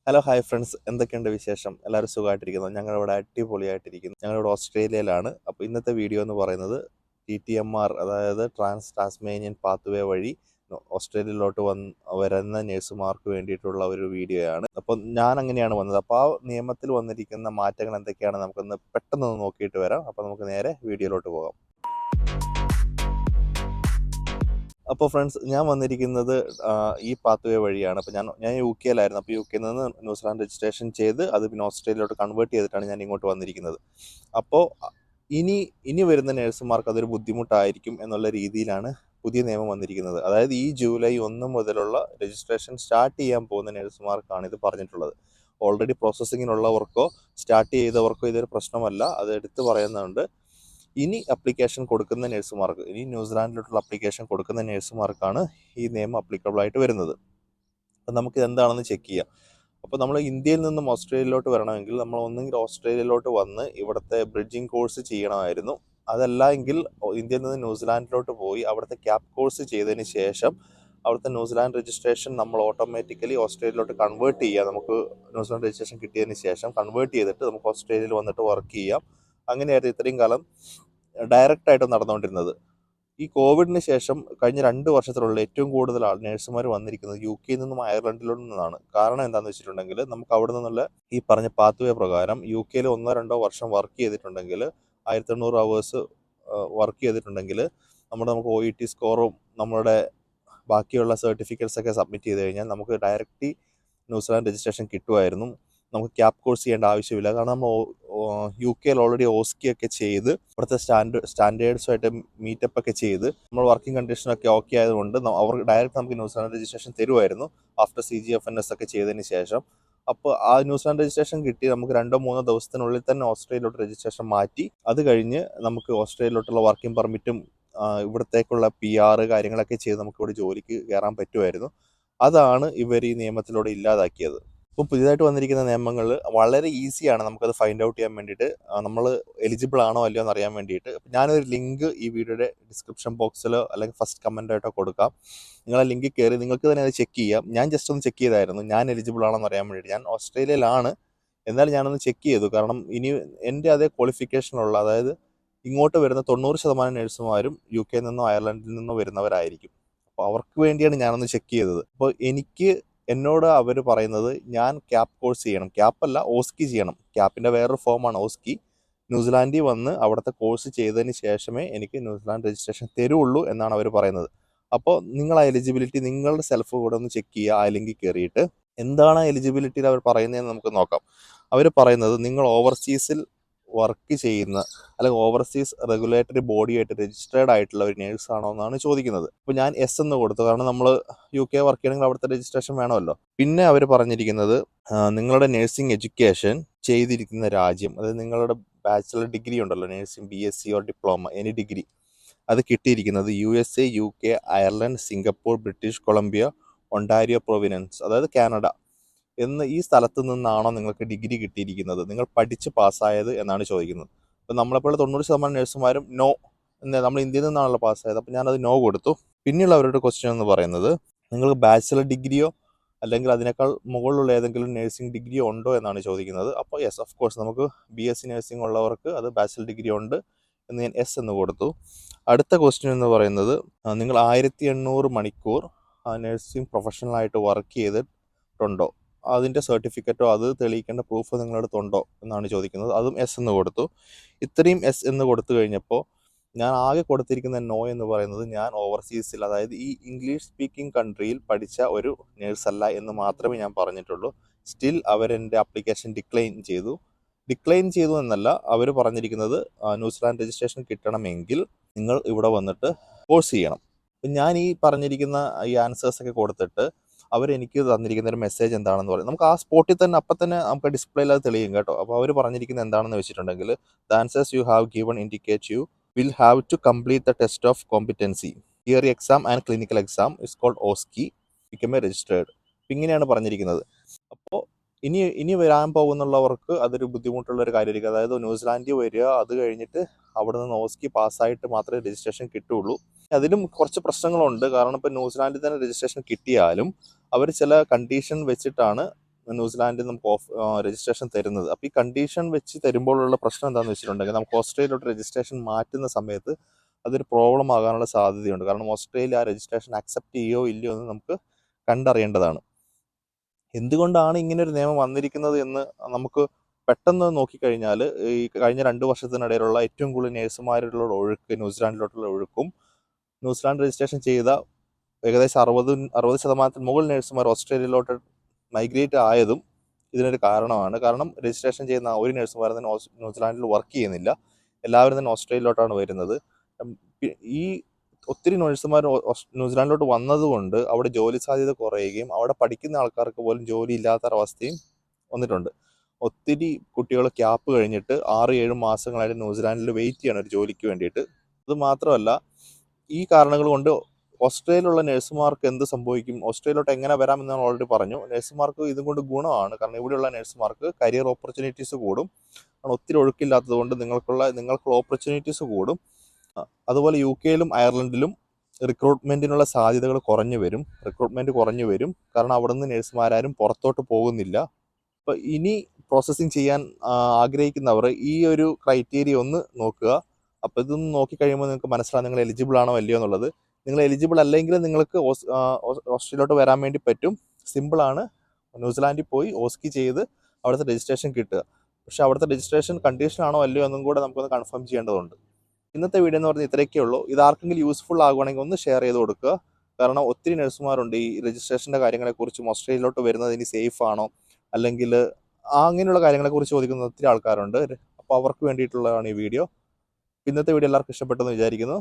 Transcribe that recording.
Hello hi friends, എന്തൊക്കെയുണ്ട് വിശേഷം? എല്ലാവരും സുഖമായിട്ടിരിക്കുന്നു. ഞങ്ങളിവിടെ അടിപൊളിയായിട്ടിരിക്കുന്നു. ഞങ്ങളിവിടെ ഓസ്ട്രേലിയയിലാണ്. അപ്പോൾ ഇന്നത്തെ വീഡിയോ എന്ന് പറയുന്നത് TTMR, അതായത് ട്രാൻസ് ടാസ്മേനിയൻ പാത്വേ വഴി ഓസ്ട്രേലിയയിലോട്ട് വരുന്ന നഴ്സുമാർക്ക് വേണ്ടിയിട്ടുള്ള ഒരു വീഡിയോയാണ്. അപ്പോൾ ഞാൻ അങ്ങനെയാണ് വന്നത്. അപ്പോൾ ആ നിയമത്തിൽ വന്നിരിക്കുന്ന മാറ്റങ്ങൾ എന്തൊക്കെയാണ് നമുക്കൊന്ന് പെട്ടെന്ന് നോക്കിയിട്ട് വരാം. അപ്പോൾ നമുക്ക് നേരെ വീഡിയോയിലോട്ട് പോകാം. അപ്പോൾ ഫ്രണ്ട്സ്, ഞാൻ വന്നിരിക്കുന്നത് ഈ പാത്വേ വഴിയാണ്. അപ്പോൾ ഞാൻ UK-യിലായിരുന്നു. അപ്പോൾ UK-യിൽ നിന്ന് ന്യൂസിലാൻഡ് രജിസ്ട്രേഷൻ ചെയ്ത് അത് പിന്നെ ഓസ്ട്രേലിയയിലോട്ട് കൺവേർട്ട് ചെയ്തിട്ടാണ് ഞാൻ ഇങ്ങോട്ട് വന്നിരിക്കുന്നത്. അപ്പോൾ ഇനി വരുന്ന നഴ്സുമാർക്ക് അതൊരു ബുദ്ധിമുട്ടായിരിക്കും എന്നുള്ള രീതിയിലാണ് പുതിയ നിയമം വന്നിരിക്കുന്നത്. അതായത് ഈ ജൂലൈ 1 മുതലുള്ള രജിസ്ട്രേഷൻ സ്റ്റാർട്ട് ചെയ്യാൻ പോകുന്ന നഴ്സുമാർക്കാണ് ഇത് പറഞ്ഞിട്ടുള്ളത്. ഓൾറെഡി പ്രോസസ്സിങ്ങിനുള്ളവർക്കോ സ്റ്റാർട്ട് ചെയ്തവർക്കോ ഇതൊരു പ്രശ്നമല്ല. അത് എടുത്തു പറയുന്നുണ്ട്. ഇനി അപ്ലിക്കേഷൻ കൊടുക്കുന്ന നഴ്സുമാർക്ക്, ഇനി ന്യൂസിലാൻഡിലോട്ടുള്ള അപ്ലിക്കേഷൻ കൊടുക്കുന്ന നഴ്സുമാർക്കാണ് ഈ നിയമം അപ്ലിക്കബിൾ ആയിട്ട് വരുന്നത്. അപ്പം നമുക്ക് എന്താണെന്ന് ചെക്ക് ചെയ്യാം. അപ്പോൾ നമ്മൾ ഇന്ത്യയിൽ നിന്നും ഓസ്ട്രേലിയയിലോട്ട് വരണമെങ്കിൽ നമ്മൾ ഒന്നെങ്കിൽ ഓസ്ട്രേലിയയിലോട്ട് വന്ന് ഇവിടുത്തെ ബ്രിഡ്ജിങ് കോഴ്സ് ചെയ്യണമായിരുന്നു. അതല്ല എങ്കിൽ ഇന്ത്യയിൽ നിന്ന് ന്യൂസിലാൻഡിലോട്ട് പോയി അവിടുത്തെ ക്യാപ് കോഴ്സ് ചെയ്തതിന് ശേഷം അവിടുത്തെ ന്യൂസിലാൻഡ് രജിസ്ട്രേഷൻ നമ്മൾ ഓട്ടോമാറ്റിക്കലി ഓസ്ട്രേലിയയിലോട്ട് കൺവേർട്ട് ചെയ്യുക. നമുക്ക് ന്യൂസിലാൻഡ് രജിസ്ട്രേഷൻ കിട്ടിയതിന് ശേഷം കൺവേർട്ട് ചെയ്തിട്ട് നമുക്ക് ഓസ്ട്രേലിയയിൽ വന്നിട്ട് വർക്ക് ചെയ്യാം. അങ്ങനെയായിരുന്നു ഇത്രയും കാലം ഡയറക്റ്റായിട്ട് നടന്നുകൊണ്ടിരുന്നത്. ഈ കോവിഡിന് ശേഷം കഴിഞ്ഞ 2 വർഷത്തിലുള്ള ഏറ്റവും കൂടുതൽ നഴ്സുമാർ വന്നിരിക്കുന്നത് UK-യിൽ നിന്നും അയർലൻഡിൽ നിന്നാണ്. കാരണം എന്താണെന്ന് വെച്ചിട്ടുണ്ടെങ്കിൽ നമുക്ക് അവിടെ നിന്നുള്ള ഈ പറഞ്ഞ പാത്വേ പ്രകാരം UK-യിൽ 1-2 വർഷം വർക്ക് ചെയ്തിട്ടുണ്ടെങ്കിൽ 1800 അവേഴ്സ് വർക്ക് ചെയ്തിട്ടുണ്ടെങ്കിൽ നമുക്ക് OET സ്കോറും നമ്മുടെ ബാക്കിയുള്ള സർട്ടിഫിക്കറ്റ്സ് ഒക്കെ സബ്മിറ്റ് ചെയ്ത് കഴിഞ്ഞാൽ നമുക്ക് ഡയറക്റ്റ്ലി ന്യൂസിലാൻഡ് രജിസ്ട്രേഷൻ കിട്ടുമായിരുന്നു. നമുക്ക് ക്യാപ് കോഴ്സ് ചെയ്യേണ്ട ആവശ്യമില്ല. കാരണം നമ്മൾ UK-യിൽ ഓൾറെഡി ഓസ്കി ഒക്കെ ചെയ്ത് അവിടുത്തെ സ്റ്റാൻഡേർഡ്സുമായിട്ട് മീറ്റപ്പ് ഒക്കെ ചെയ്ത് നമ്മൾ വർക്കിംഗ് കണ്ടീഷനൊക്കെ ഓക്കെ ആയതുകൊണ്ട് അവർ ഡയറക്റ്റ് നമുക്ക് ന്യൂസിലാൻഡ് രജിസ്ട്രേഷൻ തരുമായിരുന്നു ആഫ്റ്റർ CGFNS ഒക്കെ ചെയ്തതിന് ശേഷം. അപ്പോൾ ആ ന്യൂസിലാൻഡ് രജിസ്ട്രേഷൻ കിട്ടി നമുക്ക് 2-3 ദിവസത്തിനുള്ളിൽ തന്നെ ഓസ്ട്രേലിയയിലോട്ട് രജിസ്ട്രേഷൻ മാറ്റി അത് കഴിഞ്ഞ് നമുക്ക് ഓസ്ട്രേലിയയിലോട്ടുള്ള വർക്കിംഗ് പെർമിറ്റും ഇവിടത്തേക്കുള്ള PR കാര്യങ്ങളൊക്കെ ചെയ്ത് നമുക്ക് ഇവിടെ ജോലിക്ക് കയറാൻ പറ്റുമായിരുന്നു. അതാണ് ഇവർ ഈ നിയമത്തിലൂടെ ഇല്ലാതാക്കിയത്. ഇപ്പോൾ പുതിയതായിട്ട് വന്നിരിക്കുന്ന നിയമങ്ങൾ വളരെ ഈസിയാണ് നമുക്കത് ഫൈൻഡ് ഔട്ട് ചെയ്യാൻ വേണ്ടിയിട്ട്, നമ്മൾ എലിജിബിൾ ആണോ അല്ലയോ എന്ന് അറിയാൻ വേണ്ടിയിട്ട്. ഞാനൊരു ലിങ്ക് ഈ വീഡിയോയുടെ ഡിസ്ക്രിപ്ഷൻ ബോക്സിലോ അല്ലെങ്കിൽ ഫസ്റ്റ് കമൻ്റായിട്ടോ കൊടുക്കാം. നിങ്ങൾ ആ ലിങ്കിൽ കയറി നിങ്ങൾക്ക് തന്നെ അത് ചെക്ക് ചെയ്യാം. ഞാൻ ജസ്റ്റ് ഒന്ന് ചെക്ക് ചെയ്തായിരുന്നു ഞാൻ എലിജിബിൾ ആണോ എന്ന് അറിയാൻ വേണ്ടിയിട്ട്. ഞാൻ ഓസ്ട്രേലിയയിലാണ്, എന്നാലും ഞാനൊന്ന് ചെക്ക് ചെയ്തു. കാരണം ഇനി എൻ്റെ അതേ ക്വാളിഫിക്കേഷനുള്ള, അതായത് ഇങ്ങോട്ട് വരുന്ന 90% നഴ്സുമാരും UK-യിൽ നിന്നോ അയർലൻഡിൽ നിന്നോ വരുന്നവരായിരിക്കും. അപ്പോൾ അവർക്ക് വേണ്ടിയാണ് ഞാനൊന്ന് ചെക്ക് ചെയ്തത്. അപ്പോൾ എന്നോട് അവർ പറയുന്നത് ഞാൻ ക്യാപ് കോഴ്സ് ചെയ്യണം, ക്യാപ്പല്ല ഓസ്കി ചെയ്യണം. ക്യാപ്പിൻ്റെ വേറൊരു ഫോമാണ് ഓസ്കി. ന്യൂസിലാൻഡിൽ വന്ന് അവിടുത്തെ കോഴ്സ് ചെയ്തതിന് ശേഷമേ എനിക്ക് ന്യൂസിലാൻഡ് രജിസ്ട്രേഷൻ തരുള്ളൂ എന്നാണ് അവർ പറയുന്നത്. അപ്പോൾ നിങ്ങൾ ആ എലിജിബിലിറ്റി നിങ്ങളുടെ സെൽഫ് കൂടെ ഒന്ന് ചെക്ക് ചെയ്യുക. ആ ലിങ്കിൽ കയറിയിട്ട് എന്താണ് എലിജിബിലിറ്റിയിൽ അവർ പറയുന്നതെന്ന് നമുക്ക് നോക്കാം. അവർ പറയുന്നത് നിങ്ങൾ ഓവർസീസിൽ വർക്ക് ചെയ്യുന്ന അല്ലെങ്കിൽ ഓവർസീസ് റെഗുലേറ്ററി ബോഡിയായിട്ട് രജിസ്റ്റേർഡ് ആയിട്ടുള്ള ഒരു നേഴ്സ് ആണോ എന്നാണ് ചോദിക്കുന്നത്. അപ്പോൾ ഞാൻ എസ് എന്ന് കൊടുത്തു. കാരണം നമ്മൾ UK വർക്ക് ചെയ്യണമെങ്കിൽ അവിടുത്തെ രജിസ്ട്രേഷൻ വേണമല്ലോ. പിന്നെ അവർ പറഞ്ഞിരിക്കുന്നത് നിങ്ങളുടെ നഴ്സിംഗ് എഡ്യൂക്കേഷൻ ചെയ്തിരിക്കുന്ന രാജ്യം, അതായത് നിങ്ങളുടെ ബാച്ചിലർ ഡിഗ്രി ഉണ്ടല്ലോ, nursing BSc or diploma any degree, അത് കിട്ടിയിരിക്കുന്നത് USA, UK, Ireland, Singapore, British Columbia, Ontario province, അതായത് കാനഡ ഈ സ്ഥലത്ത് നിന്നാണോ നിങ്ങൾക്ക് ഡിഗ്രി കിട്ടിയിരിക്കുന്നത്, നിങ്ങൾ പഠിച്ച് പാസ്സായത് എന്നാണ് ചോദിക്കുന്നത്. അപ്പോൾ നമ്മളെപ്പോലെ 90% നഴ്സുമാരും നോ, നമ്മൾ ഇന്ത്യയിൽ നിന്നാണല്ലോ പാസ്സായത്, അപ്പോൾ ഞാനത് നോ കൊടുത്തു. പിന്നെയുള്ള അവരുടെ ക്വസ്റ്റ്യൻ എന്ന് പറയുന്നത് നിങ്ങൾക്ക് ബാച്ചിലർ ഡിഗ്രിയോ അല്ലെങ്കിൽ അതിനേക്കാൾ മുകളിലുള്ള ഏതെങ്കിലും നഴ്സിംഗ് ഡിഗ്രിയോ ഉണ്ടോ എന്നാണ് ചോദിക്കുന്നത്. അപ്പോൾ യെസ്, ഓഫ് കോഴ്സ് നമുക്ക് BSc നഴ്സിംഗ് ഉള്ളവർക്ക് അത് ബാച്ചിലർ ഡിഗ്രി ഉണ്ട് എന്ന് ഞാൻ എസ് എന്ന് കൊടുത്തു. അടുത്ത ക്വസ്റ്റ്യൻ എന്ന് പറയുന്നത് നിങ്ങൾ 1800 മണിക്കൂർ നഴ്സിംഗ് പ്രൊഫഷണലായിട്ട് വർക്ക് ചെയ്തിട്ടുണ്ടോ, അതിൻ്റെ സർട്ടിഫിക്കറ്റോ അത് തെളിയിക്കേണ്ട പ്രൂഫ് നിങ്ങളുടെ അടുത്തുണ്ടോ എന്നാണ് ചോദിക്കുന്നത്. അതും എസ് എന്ന് കൊടുത്തു. ഇത്രയും എസ് എന്ന് കൊടുത്തു കഴിഞ്ഞപ്പോൾ ഞാൻ ആകെ കൊടുത്തിരിക്കുന്ന നോ എന്ന് പറയുന്നത് ഞാൻ ഓവർസീസിൽ, അതായത് ഈ ഇംഗ്ലീഷ് സ്പീക്കിംഗ് കൺട്രിയിൽ പഠിച്ച ഒരു നേഴ്സല്ല എന്ന് മാത്രമേ ഞാൻ പറഞ്ഞിട്ടുള്ളൂ. സ്റ്റിൽ അവരെൻ്റെ ആപ്ലിക്കേഷൻ ഡിക്ലൈൻ ചെയ്തു എന്നല്ല, അവർ പറഞ്ഞിരിക്കുന്നത് ന്യൂസിലാൻഡ് രജിസ്ട്രേഷൻ കിട്ടണമെങ്കിൽ നിങ്ങൾ ഇവിടെ വന്നിട്ട് കോഴ്സ് ചെയ്യണം. അപ്പം ഞാൻ ഈ പറഞ്ഞിരിക്കുന്ന ഈ ആൻസേഴ്സൊക്കെ കൊടുത്തിട്ട് അവരെനിക്ക് തന്നിരിക്കുന്ന ഒരു മെസ്സേജ് എന്താണെന്ന് പറയും. നമുക്ക് ആ സ്പോട്ടിൽ തന്നെ അപ്പം തന്നെ നമുക്ക് ഡിസ്പ്ലേയിൽ അത് തെളിയും കേട്ടോ. അപ്പോൾ അവർ പറഞ്ഞിരിക്കുന്നത് എന്താണെന്ന് വെച്ചിട്ടുണ്ടെങ്കിൽ the answers you have given indicate you will have to complete the test of competency, theory exam and clinical exam is called OSCE, become a registered. ഇങ്ങനെയാണ് പറഞ്ഞിരിക്കുന്നത്. അപ്പോൾ ഇനി വരാൻ പോകുന്നുള്ളവർക്ക് അതൊരു ബുദ്ധിമുട്ടുള്ള ഒരു കാര്യമായിരിക്കും. അതായത് ന്യൂസിലാൻഡിൽ വരിക, അത് കഴിഞ്ഞിട്ട് അവിടെ നിന്ന് ഓസ്കി പാസ്സായിട്ട് മാത്രമേ രജിസ്ട്രേഷൻ കിട്ടുള്ളൂ. അതിലും കുറച്ച് പ്രശ്നങ്ങളുണ്ട്. കാരണം ഇപ്പോൾ ന്യൂസിലാൻഡിൽ തന്നെ രജിസ്ട്രേഷൻ കിട്ടിയാലും അവർ ചില കണ്ടീഷൻ വെച്ചിട്ടാണ് ന്യൂസിലാൻഡിൽ നമുക്ക് രജിസ്ട്രേഷൻ തരുന്നത്. അപ്പോൾ ഈ കണ്ടീഷൻ വെച്ച് തരുമ്പോഴുള്ള പ്രശ്നം എന്താണെന്ന് വെച്ചിട്ടുണ്ടെങ്കിൽ നമുക്ക് ഓസ്ട്രേലിയയിലോട്ട് രജിസ്ട്രേഷൻ മാറ്റുന്ന സമയത്ത് അതൊരു പ്രോബ്ലം ആകാനുള്ള സാധ്യതയുണ്ട്. കാരണം ഓസ്ട്രേലിയ ആ രജിസ്ട്രേഷൻ അക്സെപ്റ്റ് ചെയ്യോ ഇല്ലയോ എന്ന് നമുക്ക് കണ്ടറിയേണ്ടതാണ്. എന്തുകൊണ്ടാണ് ഇങ്ങനൊരു നിയമം വന്നിരിക്കുന്നത് എന്ന് നമുക്ക് പെട്ടെന്ന് നോക്കിക്കഴിഞ്ഞാൽ ഈ കഴിഞ്ഞ 2 വർഷത്തിനിടയിലുള്ള ഏറ്റവും കൂടുതൽ നേഴ്സുമാരുടെ ഒഴുക്ക്, ന്യൂസിലാൻഡിലോട്ടുള്ള ഒഴുക്കും ന്യൂസിലാൻഡ് രജിസ്ട്രേഷൻ ചെയ്ത ഏകദേശം 60% മുകളിൽ നേഴ്സുമാർ ഓസ്ട്രേലിയയിലോട്ട് മൈഗ്രേറ്റ് ആയതും ഇതിനൊരു കാരണമാണ്. കാരണം രജിസ്ട്രേഷൻ ചെയ്യുന്ന ഒരു നേഴ്സുമാർ തന്നെ ന്യൂസിലാൻഡിൽ വർക്ക് ചെയ്യുന്നില്ല, എല്ലാവരും തന്നെ ഓസ്ട്രേലിയയിലോട്ടാണ് വരുന്നത്. ഈ ഒത്തിരി നേഴ്സുമാർ ന്യൂസിലാൻഡിലോട്ട് വന്നതുകൊണ്ട് അവിടെ ജോലി സാധ്യത കുറയുകയും അവിടെ പഠിക്കുന്ന ആൾക്കാർക്ക് പോലും ജോലി ഇല്ലാത്തൊരവസ്ഥയും വന്നിട്ടുണ്ട്. ഒത്തിരി കുട്ടികൾ ക്യാപ്പ് കഴിഞ്ഞിട്ട് 6-7 മാസങ്ങളായിട്ട് ന്യൂസിലാൻഡിൽ വെയിറ്റ് ചെയ്യണം ഒരു ജോലിക്ക് വേണ്ടിയിട്ട്. അത് മാത്രമല്ല, ഈ കാരണങ്ങൾ കൊണ്ട് ഓസ്ട്രേലിയയിലുള്ള നഴ്സുമാർക്ക് എന്ത് സംഭവിക്കും, ഓസ്ട്രേലിയയിലോട്ട് എങ്ങനെ വരാമെന്ന് ഞാൻ ഓൾറെഡി പറഞ്ഞു. നഴ്സുമാർക്ക് ഇതും കൊണ്ട് ഗുണമാണ്. കാരണം ഇവിടെയുള്ള നഴ്സുമാർക്ക് കരിയർ ഓപ്പർച്യൂണിറ്റീസ് കൂടും. കാരണം ഒത്തിരി ഒഴുക്കില്ലാത്തത് കൊണ്ട് നിങ്ങൾക്കുള്ള ഓപ്പർച്യൂണിറ്റീസ് കൂടും. അതുപോലെ UK-യിലും അയർലൻഡിലും റിക്രൂട്ട്മെൻറ്റിനുള്ള സാധ്യതകൾ കുറഞ്ഞു വരും. കാരണം അവിടെ നിന്ന് നഴ്സുമാരും പുറത്തോട്ട് പോകുന്നില്ല. അപ്പോൾ ഇനി പ്രോസസ്സിങ് ചെയ്യാൻ ആഗ്രഹിക്കുന്നവർ ഈ ഒരു ക്രൈറ്റീരിയ ഒന്ന് നോക്കുക. അപ്പോൾ ഇതൊന്ന് നോക്കിക്കഴിയുമ്പോൾ നിങ്ങൾക്ക് മനസ്സിലാവും നിങ്ങൾ എലിജിബിൾ ആണോ അല്ലയോ എന്നുള്ളത്. നിങ്ങൾ എലിജിബിൾ അല്ലെങ്കിൽ നിങ്ങൾക്ക് ഓസ്ട്രേലിയയിലോട്ട് വരാൻ വേണ്ടി പറ്റും. സിമ്പിളാണ്. ന്യൂസിലാൻഡിൽ പോയി ഓസ്കി ചെയ്ത് അവിടുത്തെ രജിസ്ട്രേഷൻ കിട്ടുക. പക്ഷേ അവിടുത്തെ രജിസ്ട്രേഷൻ കണ്ടീഷൻ ആണോ അല്ലയോ എന്നും കൂടെ നമുക്കൊന്ന് കൺഫേം ചെയ്യേണ്ടതുണ്ട്. ഇന്നത്തെ വീഡിയോ എന്ന് പറഞ്ഞാൽ ഇത്രയൊക്കെ ഉള്ളൂ. ഇത് ആർക്കെങ്കിലും യൂസ്ഫുൾ ആകുവാണെങ്കിൽ ഒന്ന് ഷെയർ ചെയ്ത് കൊടുക്കുക. കാരണം ഒത്തിരി നഴ്സുമാരുണ്ട് ഈ രജിസ്ട്രേഷൻ്റെ കാര്യങ്ങളെക്കുറിച്ചും ഓസ്ട്രേലിയയിലോട്ട് വരുന്നത് ഇനി സേഫ് ആണോ അല്ലെങ്കിൽ അങ്ങനെയുള്ള കാര്യങ്ങളെക്കുറിച്ച് ചോദിക്കുന്ന ഒത്തിരി ആൾക്കാരുണ്ട്. അപ്പോൾ അവർക്ക് വേണ്ടിയിട്ടുള്ളതാണ് ഈ വീഡിയോ. ഇന്നത്തെ വീഡിയോ എല്ലാവർക്കും ഇഷ്ടപ്പെട്ടെന്ന് വിചാരിക്കുന്നു.